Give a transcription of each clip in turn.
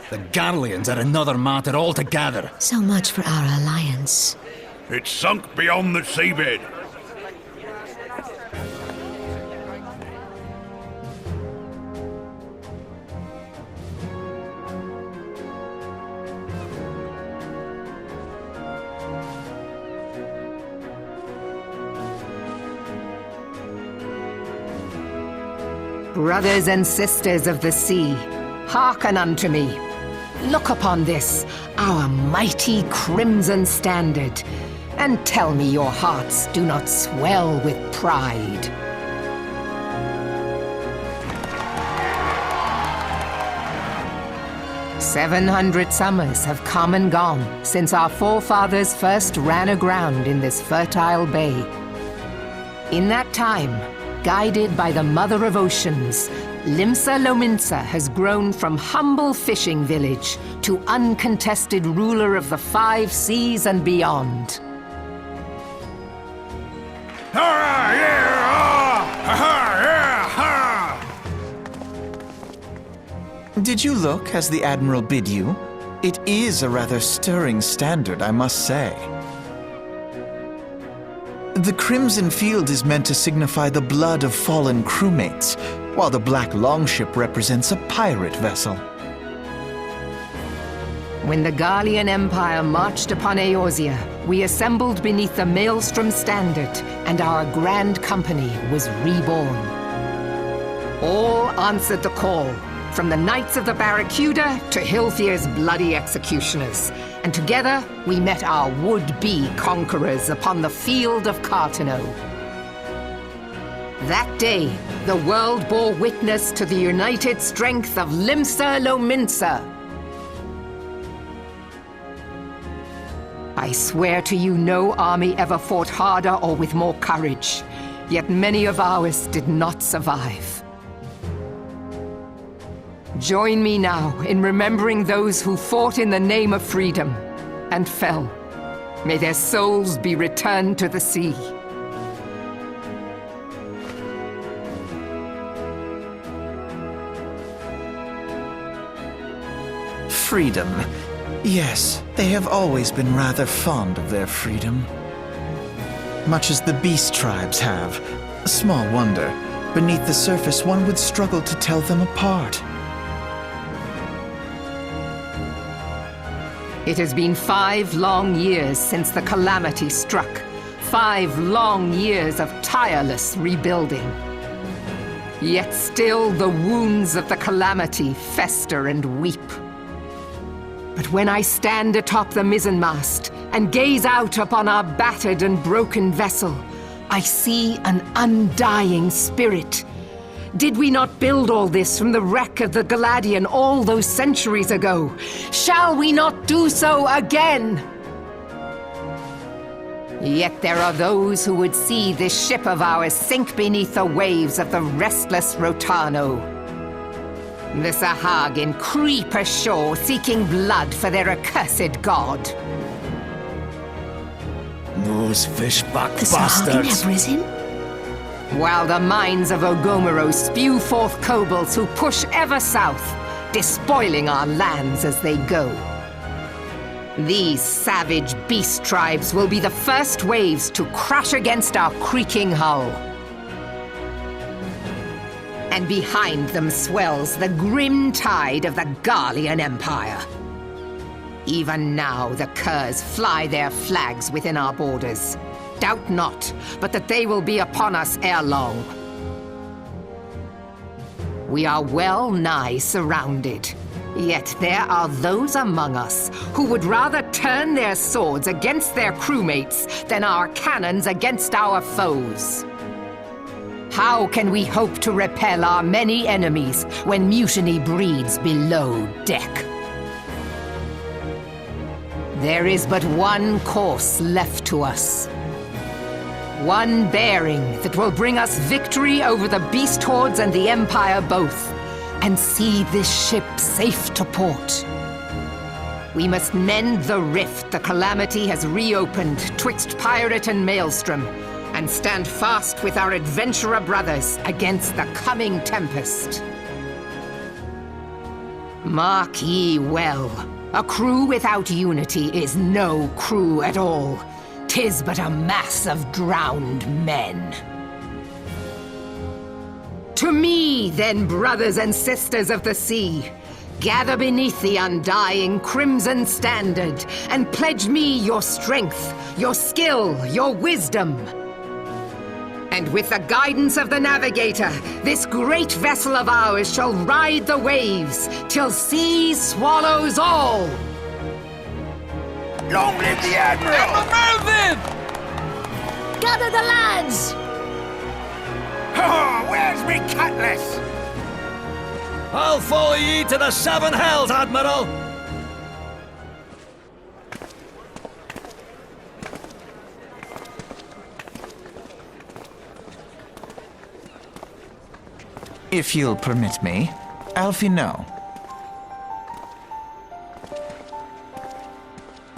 The Garleans are another matter altogether. So much for our alliance. It's sunk beyond the seabed. Brothers and sisters of the sea, hearken unto me. Look upon this, our mighty crimson standard, and tell me your hearts do not swell with pride. "700 summers have come and gone since our forefathers first ran aground in this fertile bay. In that time, guided by the Mother of Oceans, Limsa Lominsa has grown from humble fishing village to uncontested ruler of the 5 seas and beyond. Did you look as the Admiral bid you? It is a rather stirring standard, I must say. The crimson field is meant to signify the blood of fallen crewmates, while the black longship represents a pirate vessel. When the Garlean Empire marched upon Eorzea, we assembled beneath the Maelstrom standard, and our grand company was reborn. All answered the call, from the Knights of the Barracuda to Hilthier's bloody executioners, and together we met our would-be conquerors upon the field of Cartano. That day, the world bore witness to the united strength of Limsa Lominsa. I swear to you, no army ever fought harder or with more courage, yet many of ours did not survive. Join me now in remembering those who fought in the name of freedom and fell. May their souls be returned to the sea. Freedom. Yes, they have always been rather fond of their freedom. Much as the beast tribes have. Small wonder. Beneath the surface, one would struggle to tell them apart. It has been 5 long years since the calamity struck. 5 long years of tireless rebuilding. Yet still the wounds of the calamity fester and weep. But when I stand atop the mizzenmast and gaze out upon our battered and broken vessel, I see an undying spirit. Did we not build all this from the wreck of the Galadian all those centuries ago? Shall we not do so again? Yet there are those who would see this ship of ours sink beneath the waves of the restless Rotano. The Sahagin creep ashore seeking blood for their accursed god. Those fishback The Sahagin bastards! have risen? While the mines of Ogomero spew forth kobolds who push ever south, despoiling our lands as they go. These savage beast tribes will be the first waves to crash against our creaking hull. And behind them swells the grim tide of the Garlean Empire. Even now the curs fly their flags within our borders. Doubt not, but that they will be upon us ere long. We are well nigh surrounded. Yet there are those among us who would rather turn their swords against their crewmates than our cannons against our foes. How can we hope to repel our many enemies when mutiny breeds below deck? There is but one course left to us. One bearing that will bring us victory over the beast hordes and the Empire both, and see this ship safe to port. We must mend the rift the calamity has reopened twixt pirate and maelstrom, and stand fast with our adventurer brothers against the coming tempest. Mark ye well. A crew without unity is no crew at all. 'Tis but a mass of drowned men. To me, then, brothers and sisters of the sea, gather beneath the undying crimson standard and pledge me your strength, your skill, your wisdom. And with the guidance of the navigator, this great vessel of ours shall ride the waves till sea swallows all. Long live the Admiral! Gather the lads! Oh, where's me cutlass? I'll follow ye to the seven hells, Admiral! If you'll permit me, Alfie no.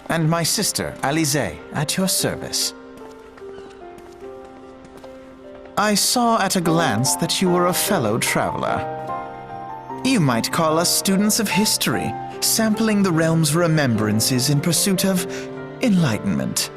And my sister, Alize, at your service. I saw at a glance that you were a fellow traveler. You might call us students of history, sampling the realm's remembrances in pursuit of enlightenment.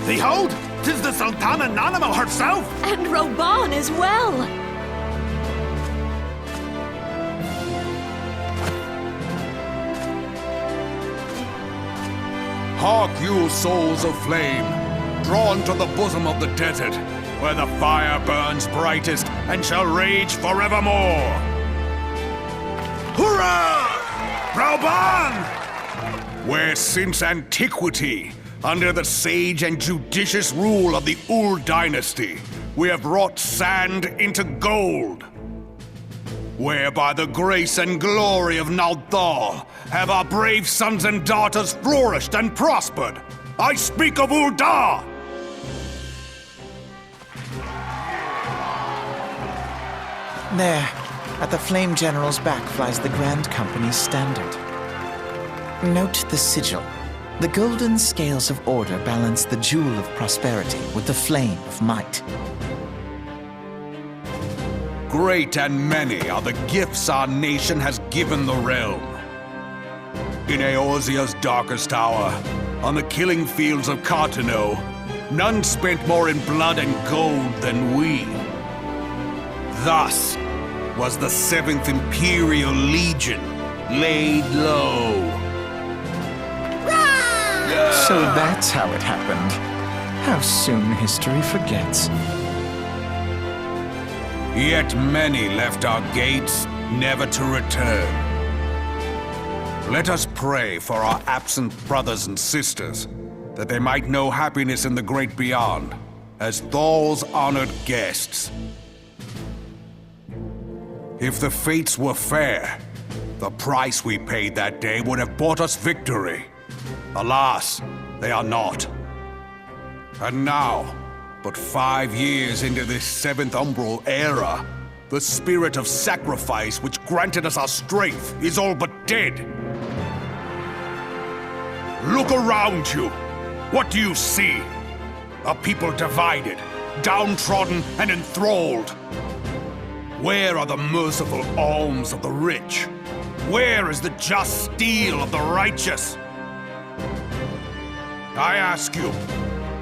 Behold, 'tis the Sultana Nanamo herself! And Roban as well! Hark you, souls of flame, drawn to the bosom of the desert, where the fire burns brightest and shall rage forevermore! Hurrah! Rauban! Where since antiquity, under the sage and judicious rule of the Ul dynasty, we have wrought sand into gold. Where by the grace and glory of Naldal have our brave sons and daughters flourished and prospered. I speak of Ul'dah! There, at the Flame General's back flies the Grand Company's standard. Note the sigil. The golden scales of order balance the jewel of prosperity with the flame of might. Great and many are the gifts our nation has given the realm. In Eorzea's darkest hour, on the killing fields of Cartano, none spent more in blood and gold than we. Thus was the 7th Imperial Legion laid low. So that's how it happened. How soon history forgets. Yet many left our gates, never to return. Let us pray for our absent brothers and sisters, that they might know happiness in the great beyond, as Thal's honored guests. If the fates were fair, the price we paid that day would have bought us victory. Alas, they are not. And now, but 5 years into this 7th Umbral era, the spirit of sacrifice which granted us our strength is all but dead. Look around you. What do you see? A people divided, downtrodden, and enthralled. Where are the merciful alms of the rich? Where is the just steel of the righteous? I ask you,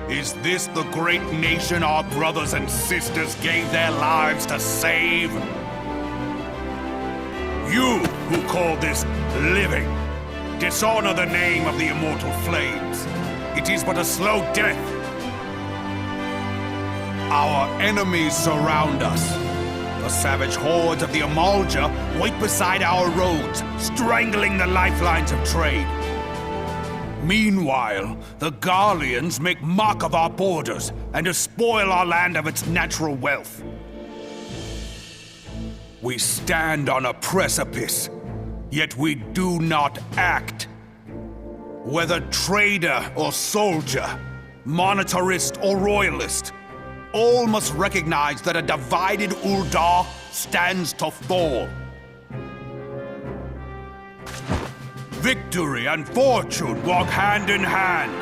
is this the great nation our brothers and sisters gave their lives to save? You who call this living, dishonor the name of the immortal flames. It is but a slow death. Our enemies surround us. The savage hordes of the Amalja wait beside our roads, strangling the lifelines of trade. Meanwhile, the Garleans make mock of our borders and despoil our land of its natural wealth. We stand on a precipice, yet we do not act. Whether trader or soldier, monetarist or royalist, all must recognize that a divided Uldar stands to fall. Victory and fortune walk hand in hand.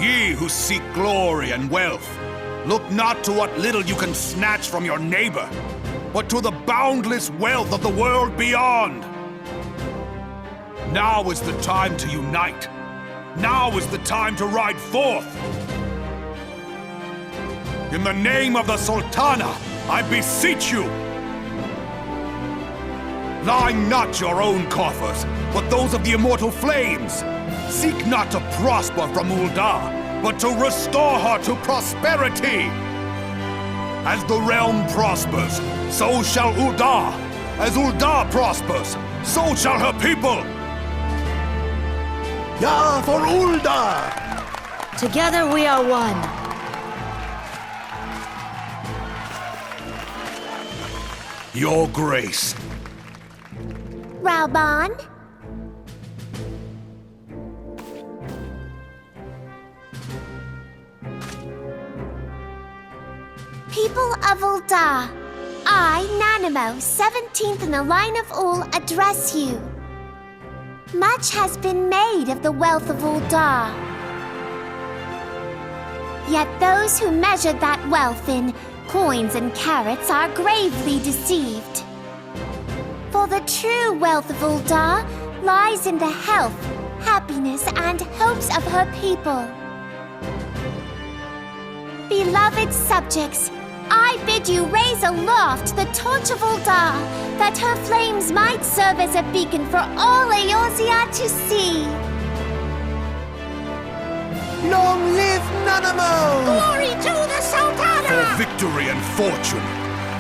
Ye who seek glory and wealth, look not to what little you can snatch from your neighbor, but to the boundless wealth of the world beyond. Now is the time to unite. Now is the time to ride forth. In the name of the Sultana, I beseech you, line not your own coffers, but those of the immortal flames. Seek not to prosper from Uldar, but to restore her to prosperity. As the realm prospers, so shall Uldar. As Uldar prospers, so shall her people. Ya for Uldar! Together we are one. Your Grace. Rauban? People of Uldar, I, Nanimo, 17th in the line of Ul, address you. Much has been made of the wealth of Uldar. Yet those who measured that wealth in coins and carats are gravely deceived. For the true wealth of Uldar lies in the health, happiness, and hopes of her people. Beloved subjects, I bid you raise aloft the torch of Uldar, that her flames might serve as a beacon for all Eorzea to see. Long live Nanamo! Glory to the Sultana! For victory and fortune,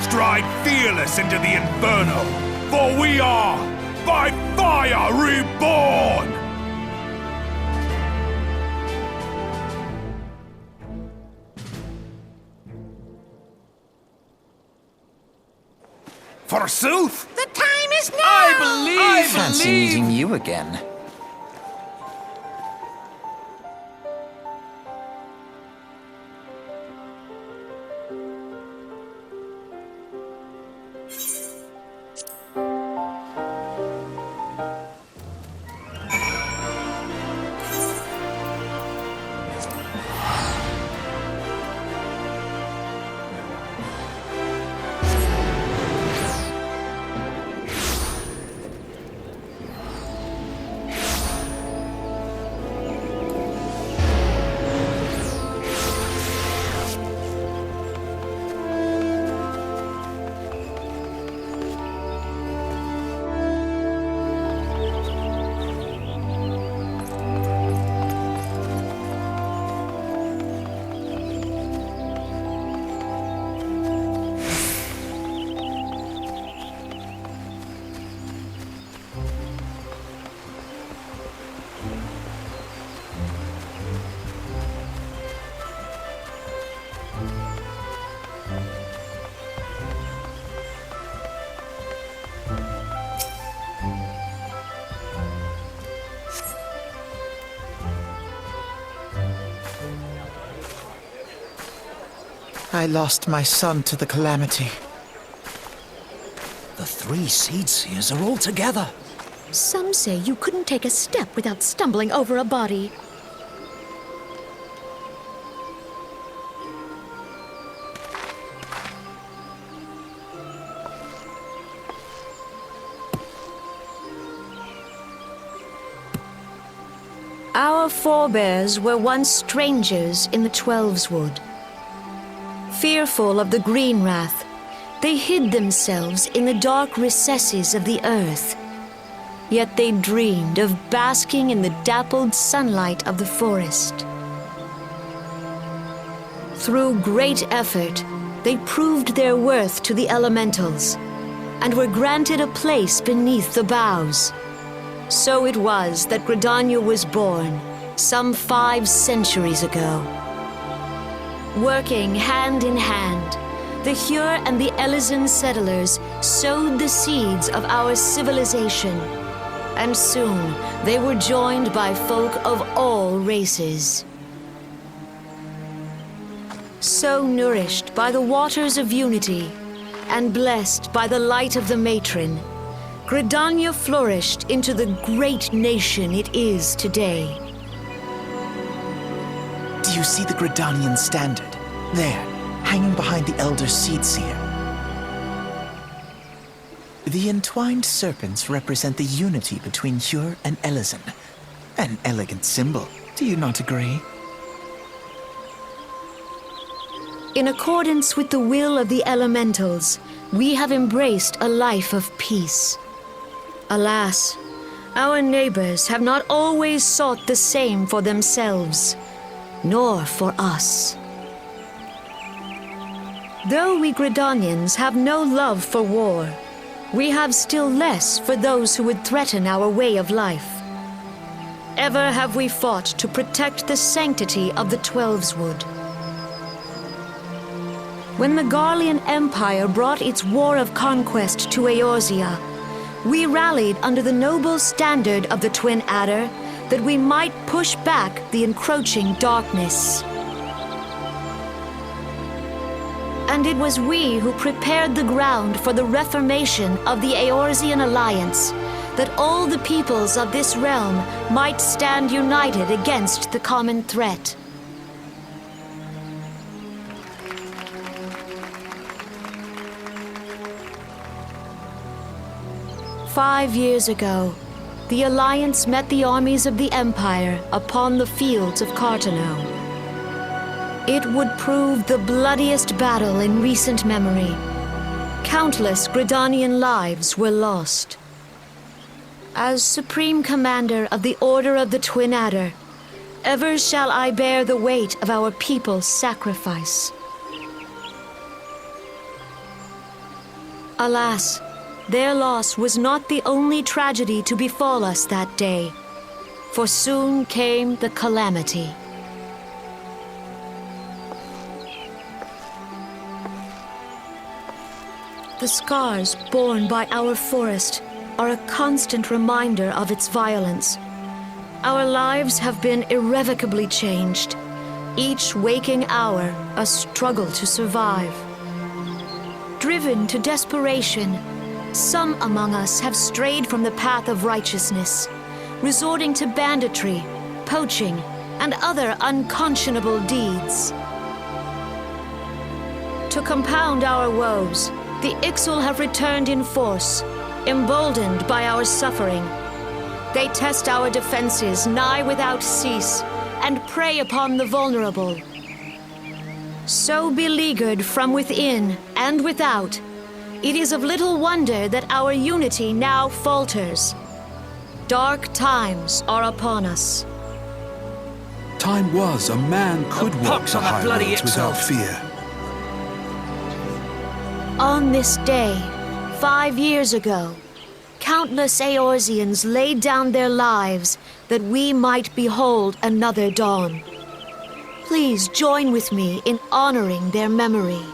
stride fearless into the inferno, for we are, by fire, reborn! Forsooth! The time is now! Fancy meeting you again. I lost my son to the calamity. The three Seed Seers are all together. Some say you couldn't take a step without stumbling over a body. Our forebears were once strangers in the Twelveswood. Fearful of the Green Wrath, they hid themselves in the dark recesses of the earth. Yet they dreamed of basking in the dappled sunlight of the forest. Through great effort, they proved their worth to the elementals, and were granted a place beneath the boughs. So it was that Gridania was born, some 5 centuries ago. Working hand in hand, the Hyur and the Elysian settlers sowed the seeds of our civilization, and soon they were joined by folk of all races. So nourished by the waters of unity, and blessed by the light of the matron, Gridania flourished into the great nation it is today. Do you see the Gridanian standard? There, hanging behind the Elder Seedseer. The entwined serpents represent the unity between Hyur and Elysian. An elegant symbol, do you not agree? In accordance with the will of the elementals, we have embraced a life of peace. Alas, our neighbors have not always sought the same for themselves, nor for us. Though we Gridanians have no love for war, we have still less for those who would threaten our way of life. Ever have we fought to protect the sanctity of the Twelveswood. When the Garlean Empire brought its war of conquest to Eorzea, we rallied under the noble standard of the Twin Adder that we might push back the encroaching darkness. And it was we who prepared the ground for the reformation of the Eorzean Alliance, that all the peoples of this realm might stand united against the common threat. "5 years ago, the Alliance met the armies of the Empire upon the fields of Cartano. It would prove the bloodiest battle in recent memory. Countless Gridanian lives were lost. As Supreme Commander of the Order of the Twin Adder, ever shall I bear the weight of our people's sacrifice. Alas, their loss was not the only tragedy to befall us that day, for soon came the calamity. The scars borne by our forest are a constant reminder of its violence. Our lives have been irrevocably changed, each waking hour a struggle to survive. Driven to desperation, some among us have strayed from the path of righteousness, resorting to banditry, poaching, and other unconscionable deeds. To compound our woes, the Ixal have returned in force, emboldened by our suffering. They test our defenses nigh without cease, and prey upon the vulnerable. So beleaguered from within and without, it is of little wonder that our unity now falters. Dark times are upon us. Time was a man could walk pox the on that bloody highroads without Ixal. fear. On this day, 5 years ago, countless Eorzeans laid down their lives that we might behold another dawn. Please join with me in honoring their memory.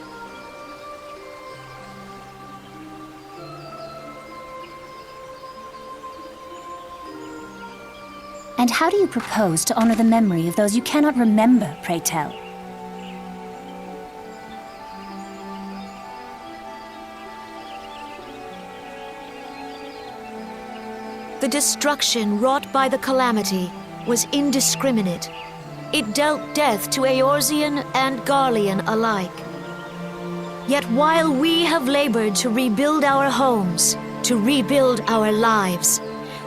And how do you propose to honor the memory of those you cannot remember, pray tell? The destruction wrought by the calamity was indiscriminate. It dealt death to Eorzean and Garlean alike. Yet while we have labored to rebuild our homes, to rebuild our lives,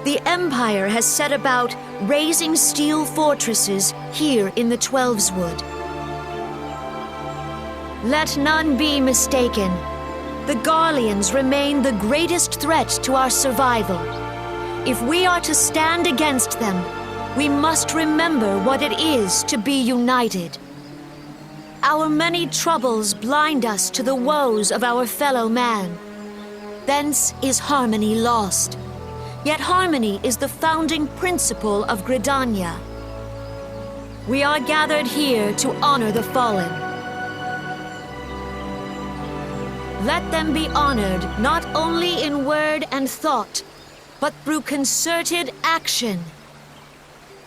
the Empire has set about raising steel fortresses here in the Twelveswood. Let none be mistaken. The Garleans remain the greatest threat to our survival. If we are to stand against them, we must remember what it is to be united. Our many troubles blind us to the woes of our fellow man. Thence is harmony lost. Yet harmony is the founding principle of Gridania. We are gathered here to honor the fallen. Let them be honored not only in word and thought, but through concerted action.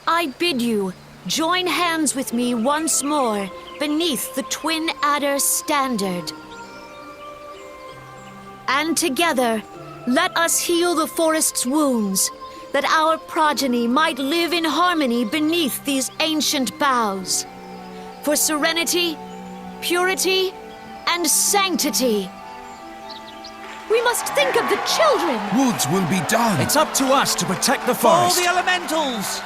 I bid you join hands with me once more beneath the Twin Adder standard. And together, let us heal the forest's wounds, that our progeny might live in harmony beneath these ancient boughs. For serenity, purity, and sanctity. We must think of the children! Woods will be done. It's up to us to protect the For forest. the elementals!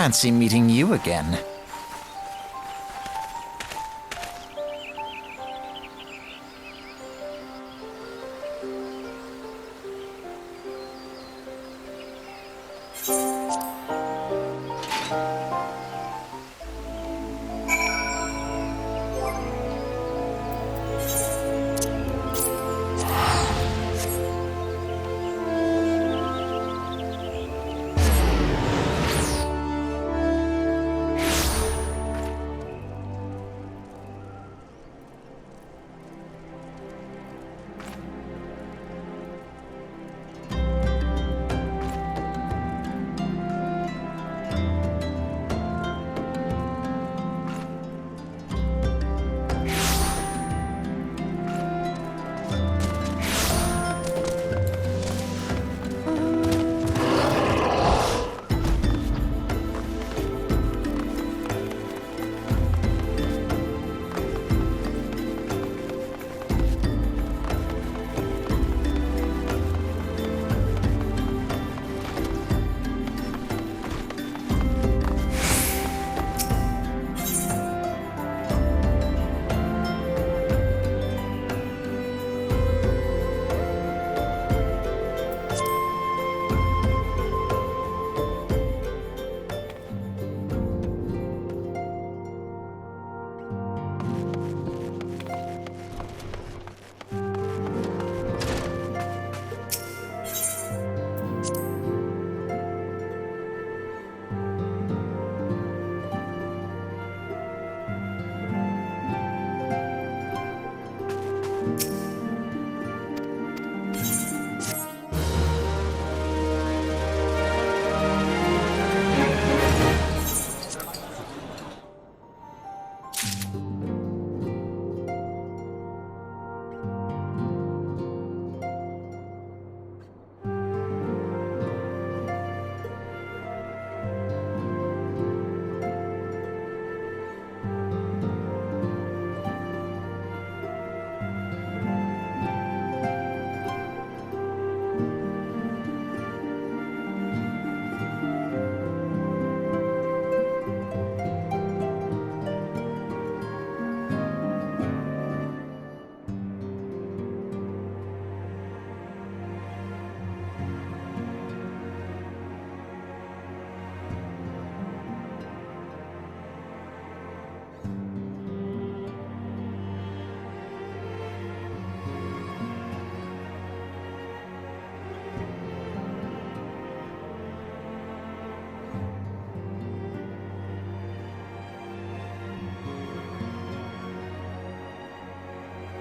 Fancy meeting you again.